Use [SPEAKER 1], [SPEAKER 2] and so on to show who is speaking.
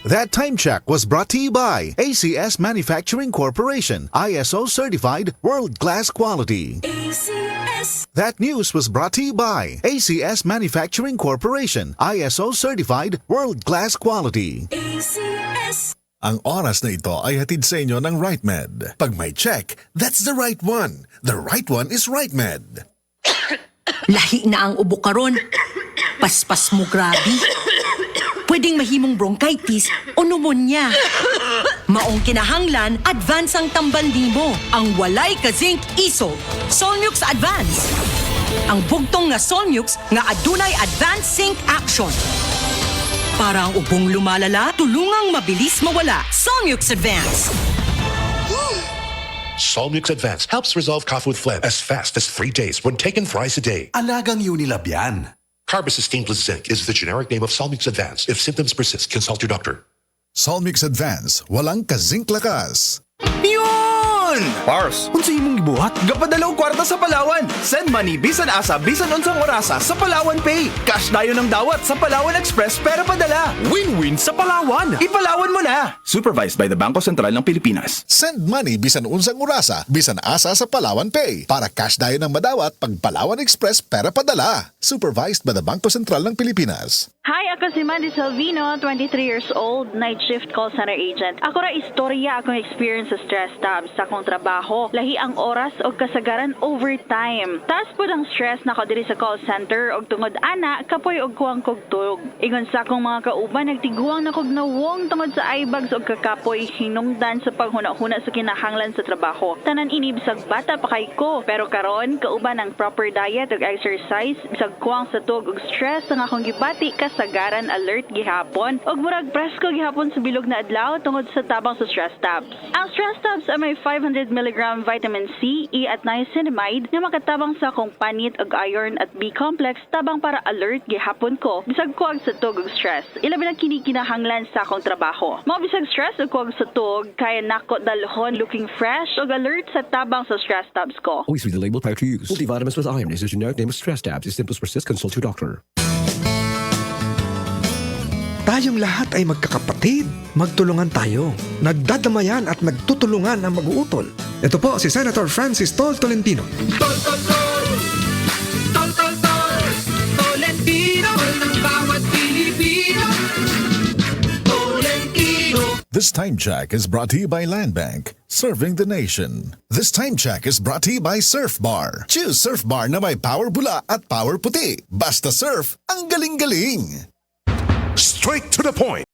[SPEAKER 1] That time check was brought to you by ACS Manufacturing Corporation, ISO certified world-class quality.
[SPEAKER 2] ACS.
[SPEAKER 1] That news was brought to you by ACS Manufacturing Corporation, ISO certified world-class quality.
[SPEAKER 2] ACS.
[SPEAKER 3] Ang oras na ito ay hatid sa inyo ng RightMed. Pag may check, that's the right one. The right one is RightMed.
[SPEAKER 4] Lahi na ang ubo karon. Paspas mo grabe. Pwedeng mahimong bronchitis o pneumonia. Maong kinahanglan, advance ang tambal nimo. Ang walay ka-zinc isol. Solmux Advance. Ang bugtong nga Solmux nga adunay advanced zinc action. Para ang ubong lumalala, tulungang mabilis mawala. Solmux Advance.
[SPEAKER 5] Solmux Advance helps resolve cough with phlegm as fast as 3 days when taken thrice a day.
[SPEAKER 6] Alagang Unilab yan.
[SPEAKER 5] Carbocisteine plus zinc is the generic name of Solmux Advance. If symptoms persist, consult your doctor.
[SPEAKER 3] Solmix Advance, walang ka-zinc lakas.
[SPEAKER 7] Yun!
[SPEAKER 8] Pars,
[SPEAKER 7] Unsa imong gibuhat? Gapadalaw kwarta sa Palawan. Send money bisan asa bisan unsang orasa sa Palawan Pay. Cash dayon ang dawat sa Palawan Express pero padala. Win-win sa Palawan. Ipalawan mo na. Supervised by the Bangko Sentral ng Pilipinas.
[SPEAKER 3] Send money bisan unsang orasa, bisan asa sa Palawan Pay. Para cash dayo ng madawat pag Palawan Express pera padala. Supervised by the Bangko Sentral ng Pilipinas.
[SPEAKER 9] Hi, ako si Mandy Salvino, 23 years old, night shift call center agent. Ako ra istorya akong experience sa stress tabs sa akong trabaho. Lahi ang oras o kasagaran overtime. Tas po ang stress na ko diri sa call center og tungod ana kapoy og kuwang kog tuog. Ingon sa akong mga kauban nagtiguang na kog nawong tungod sa eyebags og kakapoy hinungdan sa paghuna-huna sa kinahanglan sa trabaho. Tanan ini bisag bata pa kay ko, pero karon kauban ang proper diet ug exercise bisag kuwang sa tuog ug stress ang akong gibati kasagaran alert gihapon og murag presko gihapon sa bilog na adlaw tungod sa tabang sa stress tabs. Ang stress tabs ay may 500 mg vitamin C, E at niacinamide na makatabang sa akong panit ug iron at B complex tabang para alert gihapon ko bisag kuwag sa tuog ug stress. Ilabi na kini kinahanglan sa akong trabaho. Mao bisag stress ug kuwag sa tuog kaya nako dalhon looking fresh ug alert sa tabang sa stress tabs ko.
[SPEAKER 8] always read the label prior to use. Multivitamins plus iron is a generic name of stress tabs. If symptoms persist, consult your doctor.
[SPEAKER 10] Tayong lahat ay magkakapatid. Magtulungan tayo. Nagdadamayan at nagtutulungan ang mag-uutol. Ito po si Senator Francis Tol Tolentino.
[SPEAKER 2] Tol, tol, tol. Tol, tol, tol. Tolentino ng bawat Pilipino. Tolentino.
[SPEAKER 3] This time check is brought to you by Land Bank, serving the nation. This time check is brought to you by Surf Bar. Choose Surf Bar na may power bula at power puti. Basta surf, ang galing-galing.
[SPEAKER 5] Straight to the point.